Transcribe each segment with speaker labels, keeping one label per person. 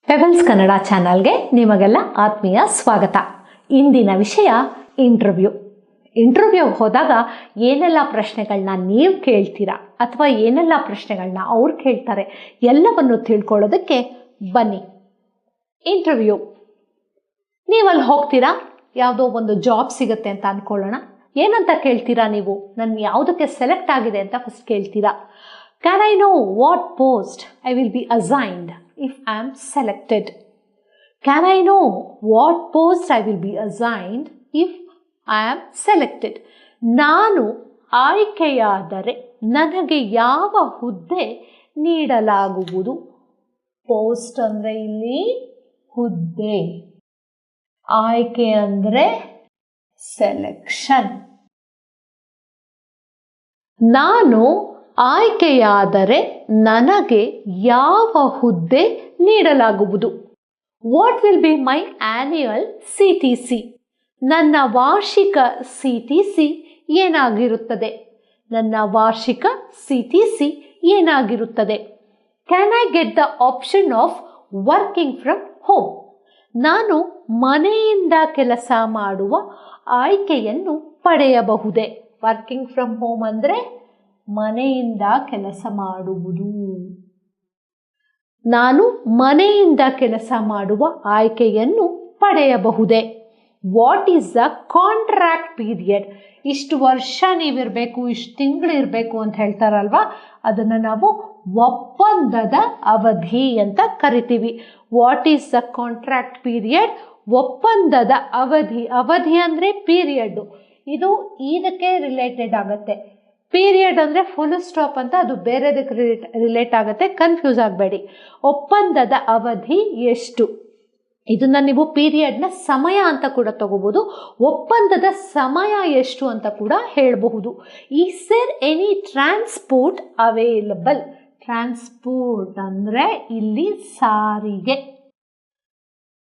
Speaker 1: Pebbles Kannada ಚಾನಲ್ಗೆ ನಿಮಗೆಲ್ಲ ಆತ್ಮೀಯ ಸ್ವಾಗತ. ಇಂದಿನ ವಿಷಯ ಇಂಟರ್ವ್ಯೂಗೆ ಹೋದಾಗ ಏನೆಲ್ಲ ಪ್ರಶ್ನೆಗಳನ್ನ ನೀವು ಕೇಳ್ತೀರಾ ಅಥವಾ ಏನೆಲ್ಲ ಪ್ರಶ್ನೆಗಳನ್ನ ಅವ್ರು ಕೇಳ್ತಾರೆ ಎಲ್ಲವನ್ನು ತಿಳ್ಕೊಳ್ಳೋದಕ್ಕೆ ಬನ್ನಿ. ಇಂಟರ್ವ್ಯೂ, ನೀವಲ್ಲಿ ಹೋಗ್ತೀರಾ, ಯಾವುದೋ ಒಂದು ಜಾಬ್ ಸಿಗುತ್ತೆ ಅಂತ ಅಂದ್ಕೊಳ್ಳೋಣ. ಏನಂತ ಕೇಳ್ತೀರಾ ನೀವು? ನಾನು ಯಾವುದಕ್ಕೆ ಸೆಲೆಕ್ಟ್ ಆಗಿದೆ ಅಂತ ಫಸ್ಟ್ ಕೇಳ್ತೀರಾ. Can I know what post I will be assigned if I am selected? Can I know what post I will be assigned if I am selected? ನಾನು ಆಯ್ಕೆಯಾದರೆ ನನಗೆ ಯಾವ ಹುದ್ದೆ ನೀಡಲಾಗುವುದು? ಪೋಸ್ಟ್ ಅಂದರೆ ಇಲ್ಲಿ ಹುದ್ದೆ, ಆಯ್ಕೆ ಅಂದರೆ ಸೆಲೆಕ್ಷನ್. ನಾನು ಆಯ್ಕೆಯಾದರೆ ನನಗೆ ಯಾವ ಹುದ್ದೆ ನೀಡಲಾಗುವುದು? What will be my annual CTC? ನನ್ನ ವಾರ್ಷಿಕ CTC ಏನಾಗಿರುತ್ತದೆ? ನನ್ನ ವಾರ್ಷಿಕ CTC ಏನಾಗಿರುತ್ತದೆ? Can I get the option of working from home? ನಾನು ಮನೆಯಿಂದ ಕೆಲಸ ಮಾಡುವ ಆಯ್ಕೆಯನ್ನು ಪಡೆಯಬಹುದೇ? ವರ್ಕಿಂಗ್ ಫ್ರಮ್ ಹೋಮ್ ಅಂದರೆ ಮನೆಯಿಂದ ಕೆಲಸ ಮಾಡುವುದು. ನಾನು ಮನೆಯಿಂದ ಕೆಲಸ ಮಾಡುವ ಆಯ್ಕೆಯನ್ನು ಪಡೆಯಬಹುದೇ? What is the contract period? ಇಷ್ಟು ವರ್ಷ ನೀವಿರಬೇಕು, ಇಷ್ಟು ತಿಂಗಳು ಇರಬೇಕು ಅಂತ ಹೇಳ್ತಾರಲ್ವಾ, ಅದನ್ನು ನಾವು ಒಪ್ಪಂದದ ಅವಧಿ ಅಂತ ಕರಿತೀವಿ. What is the contract period? ಒಪ್ಪಂದದ ಅವಧಿ. ಅವಧಿ ಅಂದರೆ ಪೀರಿಯಡ್ಡು. ಇದು ಇದಕ್ಕೆ ರಿಲೇಟೆಡ್ ಆಗುತ್ತೆ. ಪೀರಿಯಡ್ ಅಂದರೆ ಫುಲ್ ಸ್ಟಾಪ್ ಅಂತ, ಅದು ಬೇರೆದಕ್ಕೆ ರಿಲೇಟ್ ಆಗುತ್ತೆ, ಕನ್ಫ್ಯೂಸ್ ಆಗಬೇಡಿ. ಒಪ್ಪಂದದ ಅವಧಿ ಎಷ್ಟು? ಇದನ್ನು ನೀವು ಪೀರಿಯಡ್ನ ಸಮಯ ಅಂತ ಕೂಡ ತಗೋಬಹುದು, ಒಪ್ಪಂದದ ಸಮಯ ಎಷ್ಟು ಅಂತ ಕೂಡ ಹೇಳಬಹುದು. Is there any transport available? Transport ಅಂದರೆ ಇಲ್ಲಿ ಸಾರಿಗೆ.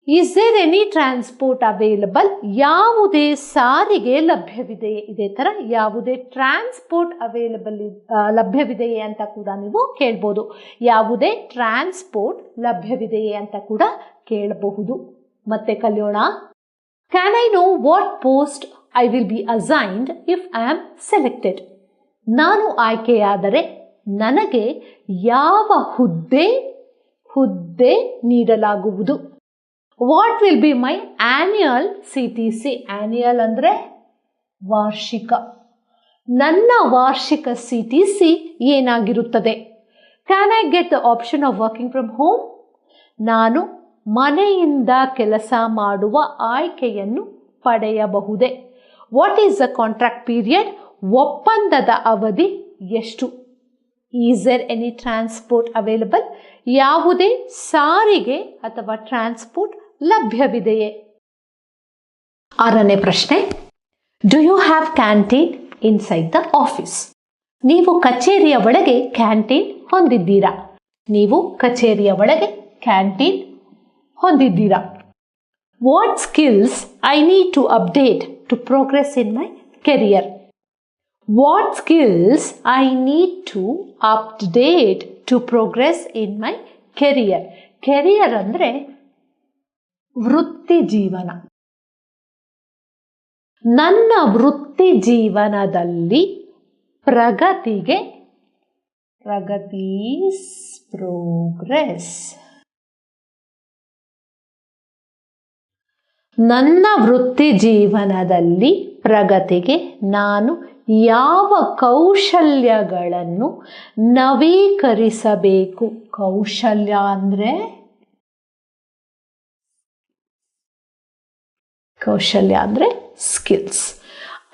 Speaker 1: Is there any transport available? ಯಾವುದೇ ಸಾರಿಗೆ ಲಭ್ಯವಿದೆಯೇ? ಇದೇ ಥರ ಯಾವುದೇ ಟ್ರಾನ್ಸ್ಪೋರ್ಟ್ ಲಭ್ಯವಿದೆಯೇ ಅಂತ ಕೂಡ ನೀವು ಕೇಳ್ಬೋದು. ಯಾವುದೇ ಟ್ರಾನ್ಸ್ಪೋರ್ಟ್ ಲಭ್ಯವಿದೆಯೇ ಅಂತ ಕೂಡ ಕೇಳಬಹುದು. ಮತ್ತೆ ಕಲಿಯೋಣ. Can I know what post I will be assigned if I am selected? ನಾನು ಆಯ್ಕೆಯಾದರೆ ನನಗೆ ಯಾವ ಹುದ್ದೆ ನೀಡಲಾಗುವುದು? What will be my annual CTC? Annual ಅಂದರೆ ವಾರ್ಷಿಕ. ನನ್ನ ವಾರ್ಷಿಕ CTC ಏನಾಗಿರುತ್ತದೆ? Can I get the option of working from home? ನಾನು ಮನೆಯಿಂದ ಕೆಲಸ ಮಾಡುವ ಆಯ್ಕೆಯನ್ನು ಪಡೆಯಬಹುದೇ? What is the contract period? ಒಪ್ಪಂದದ ಅವಧಿ ಎಷ್ಟು? Is there any transport available? ಯಾವುದೇ ಸಾರಿಗೆ ಅಥವಾ ಟ್ರಾನ್ಸ್ಪೋರ್ಟ್ ಲಭ್ಯವಿದೆಯೇ? 6ನೇ ಪ್ರಶ್ನೆ, do you have canteen inside the office? ನೀವು ಕಚೇರಿಯ ಒಳಗೆ ಕ್ಯಾಂಟೀನ್ ಹೊಂದಿದ್ದೀರಾ? ನೀವು ಕಚೇರಿಯ ಒಳಗೆ ಕ್ಯಾಂಟೀನ್ ಹೊಂದಿದ್ದೀರಾ? What skills I need to update to progress in my career? What skills I need to update to progress in my career? Career ಅಂದರೆ ವೃತ್ತಿ ಜೀವನ. ನನ್ನ ವೃತ್ತಿ ಜೀವನದಲ್ಲಿ ಪ್ರಗತಿಗೆ ಪ್ರೋಗ್ರೆಸ್. ನನ್ನ ವೃತ್ತಿ ಜೀವನದಲ್ಲಿ ಪ್ರಗತಿಗೆ ನಾನು ಯಾವ ಕೌಶಲ್ಯಗಳನ್ನು ನವೀಕರಿಸಬೇಕು? ಕೌಶಲ್ಯ ಅಂದರೆ ಸ್ಕಿಲ್ಸ್.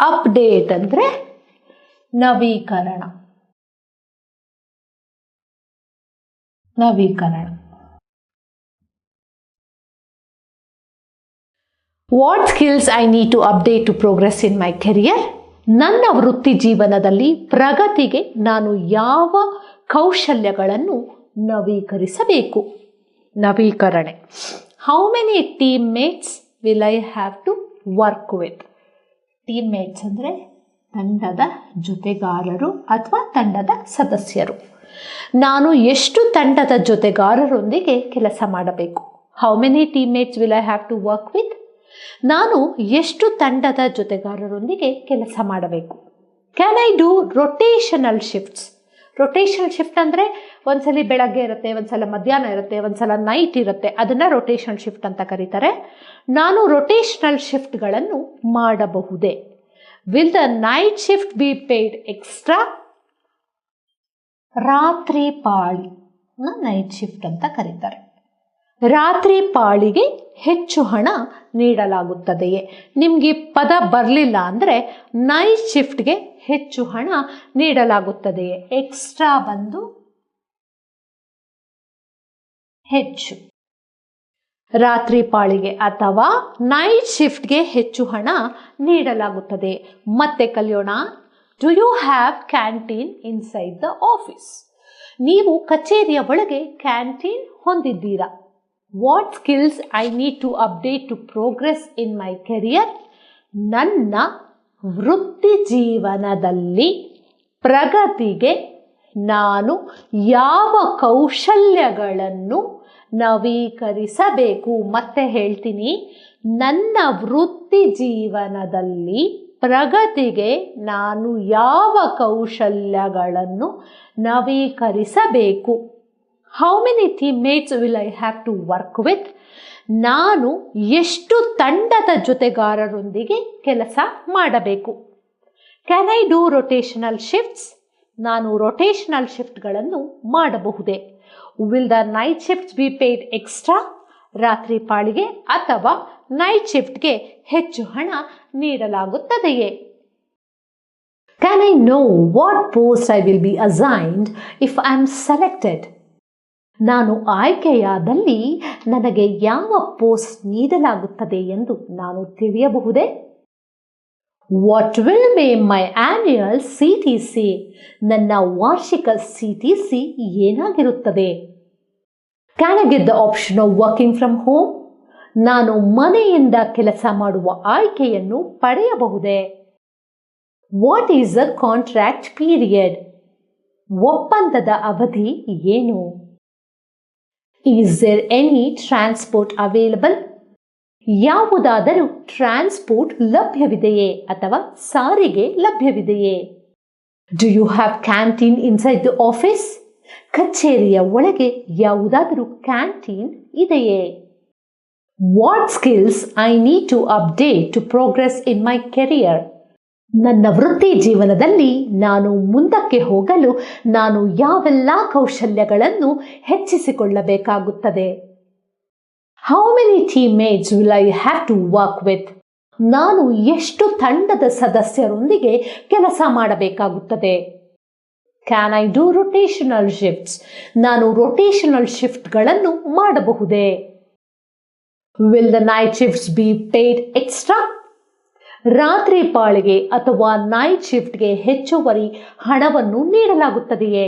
Speaker 1: ಅಪ್ಡೇಟ್ ಅಂದರೆ ನವೀಕರಣ. What skills I need to update to progress in my career? ನನ್ನ ವೃತ್ತಿ ಜೀವನದಲ್ಲಿ ಪ್ರಗತಿಗೆ ನಾನು ಯಾವ ಕೌಶಲ್ಯಗಳನ್ನು ನವೀಕರಿಸಬೇಕು? ನವೀಕರಣೆ. How many teammates will I have to work with? Teammates ಅಂದರೆ ತಂಡದ ಜೊತೆಗಾರರು ಅಥವಾ ತಂಡದ ಸದಸ್ಯರು. ನಾನು ಎಷ್ಟು ತಂಡದ ಜೊತೆಗಾರರೊಂದಿಗೆ ಕೆಲಸ ಮಾಡಬೇಕು? How many teammates will I have to work with? ನಾನು ಎಷ್ಟು ತಂಡದ ಜೊತೆಗಾರರೊಂದಿಗೆ ಕೆಲಸ ಮಾಡಬೇಕು? Can I do rotational shifts? Rotational shift ಅಂದರೆ ಒಂದ್ಸಲ ಬೆಳಗ್ಗೆ ಇರುತ್ತೆ, ಒಂದ್ಸಲ ಮಧ್ಯಾಹ್ನ ಇರುತ್ತೆ, ಒಂದ್ಸಲ ನೈಟ್ ಇರುತ್ತೆ. ಅದನ್ನು ರೊಟೇಷನಲ್ ಶಿಫ್ಟ್ ಅಂತ ಕರೀತಾರೆ. ನಾನು ರೊಟೇಷನಲ್ ಶಿಫ್ಟ್ಗಳನ್ನು ಮಾಡಬಹುದೇ? Will the night shift B paid extra? ರಾತ್ರಿ ಪಾಳಿ ನೈಟ್ ಶಿಫ್ಟ್ ಅಂತ ಕರೀತಾರೆ. ರಾತ್ರಿ ಪಾಳಿಗೆ ಹೆಚ್ಚು ಹಣ ನೀಡಲಾಗುತ್ತದೆಯೇ? ನಿಮಗೆ ಪದ ಬರಲಿಲ್ಲ ಅಂದರೆ ನೈಟ್ ಶಿಫ್ಟ್ಗೆ ಹೆಚ್ಚು ಹಣ ನೀಡಲಾಗುತ್ತದೆಯೇ? ಎಕ್ಸ್ಟ್ರಾ ಬಂದು ಹೆಚ್ಚು. ರಾತ್ರಿ ಪಾಳಿಗೆ ಅಥವಾ ನೈಟ್ ಶಿಫ್ಟ್ಗೆ ಹೆಚ್ಚು ಹಣ ನೀಡಲಾಗುತ್ತದೆ. ಮತ್ತೆ ಕಲಿಯೋಣ. Do you have canteen inside the office? ನೀವು ಕಚೇರಿಯ ಒಳಗೆ ಕ್ಯಾಂಟೀನ್ ಹೊಂದಿದ್ದೀರಾ? What skills I need to update to progress in my career? ನನ್ನ ವೃತ್ತಿ ಜೀವನದಲ್ಲಿ ಪ್ರಗತಿಗೆ ನಾನು ಯಾವ ಕೌಶಲ್ಯಗಳನ್ನು ನವೀಕರಿಸಬೇಕು? ಮತ್ತೆ ಹೇಳ್ತೀನಿ, ನನ್ನ ವೃತ್ತಿ ಜೀವನದಲ್ಲಿ ಪ್ರಗತಿಗೆ ನಾನು ಯಾವ ಕೌಶಲ್ಯಗಳನ್ನು ನವೀಕರಿಸಬೇಕು? How many teammates will I have to work with? ನಾನು ಎಷ್ಟು ತಂಡದ ಜೊತೆಗಾರರೊಂದಿಗೆ ಕೆಲಸ ಮಾಡಬೇಕು? Can I do rotational shifts? ನಾನು ರೊಟೇಷನಲ್ ಶಿಫ್ಟ್ಗಳನ್ನು ಮಾಡಬಹುದೇ? Will the night shifts be paid extra? ರಾತ್ರಿ ಪಾಳಿಗೆ ಅಥವಾ ನೈಟ್ ಶಿಫ್ಟ್ಗೆ ಹೆಚ್ಚು ಹಣ ನೀಡಲಾಗುತ್ತದೆಯೇ? Can I know what post I will be assigned if I am selected? ನಾನು ಆಯ್ಕೆಯಾದಲ್ಲಿ ನನಗೆ ಯಾವ ಪೋಸ್ಟ್ ನೀಡಲಾಗುತ್ತದೆ ಎಂದು ನಾನು ತಿಳಿಯಬಹುದೇ? What will be my annual CTC? ನನ್ನ ವಾರ್ಷಿಕ CTC ಏನಾಗಿರುತ್ತದೆ? Can I get the option of working from home? ನಾನು ಮನೆಯಿಂದ ಕೆಲಸ ಮಾಡುವ ಆಯ್ಕೆಯನ್ನು ಪಡೆಯಬಹುದೇ? What is a contract period? ಒಪ್ಪಂದದ ಅವಧಿ ಏನು? Is there any transport available? ಯಾವುದಾದರೂ ಟ್ರಾನ್ಸ್ಪೋರ್ಟ್ ಲಭ್ಯವಿದೆಯೇ ಅಥವಾ ಸಾರಿಗೆ ಲಭ್ಯವಿದೆಯೇ? Do you have canteen inside the office? ಕಚೇರಿಯ ಒಳಗೆ ಯಾವುದಾದರೂ ಕ್ಯಾಂಟೀನ್ ಇದೆಯೇ? What skills I need to update to progress in my career? ನನ್ನ ವೃತ್ತಿ ಜೀವನದಲ್ಲಿ ನಾನು ಮುಂದಕ್ಕೆ ಹೋಗಲು ನಾನು ಯಾವೆಲ್ಲ ಕೌಶಲ್ಯಗಳನ್ನು ಹೆಚ್ಚಿಸಿಕೊಳ್ಳಬೇಕಾಗುತ್ತದೆ? How many teammates will I have to work with? ನಾನು ಎಷ್ಟು ತಂಡದ ಸದಸ್ಯರೊಂದಿಗೆ ಕೆಲಸ ಮಾಡಬೇಕಾಗುತ್ತದೆ? Can I do rotational shifts? ನಾನು ರೊಟೇಷನಲ್ ಶಿಫ್ಟ್ಗಳನ್ನು ಮಾಡಬಹುದೇ? Will the night shifts be paid extra? ರಾತ್ರಿ ಪಾಳಿಗೆ ಅಥವಾ ನೈಟ್ ಶಿಫ್ಟ್ಗೆ ಹೆಚ್ಚುವರಿ ಹಣವನ್ನು ನೀಡಲಾಗುತ್ತದೆಯೇ?